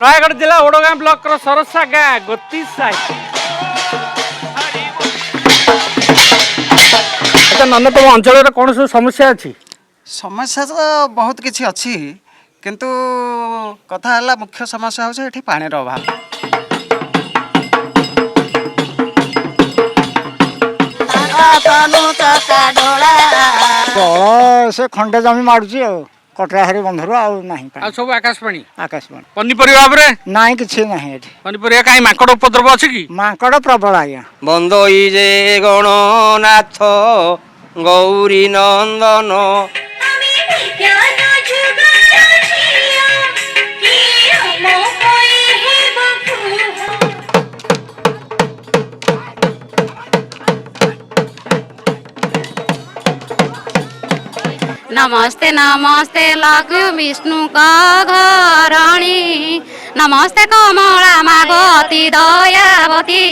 नयगढ़ जिला ओडगाँ ब्लॉक सरसा गाँ गोती साई। अच्छा नंद तुम अंचल कौन सब समस्या अच्छी? समस्या तो बहुत किसी अच्छी किंतु कथा है मुख्य समस्या हूँ पानी अभाव। जल से खंडे जमी मारुची कटराहारी बंधर आ सब आकाशवाणी आकाशवाणी पनीपरिया भाव ना कि ना पनीपरिया कहीं माकड़ उपद्रव अच्छी कि? माकड़ प्रबल आज्ञा बंदई जे गणनाथ गौरी नंदन नमस्ते नमस्ते लघु विष्णु का घराणी नमस्ते कमला मागती दयावती।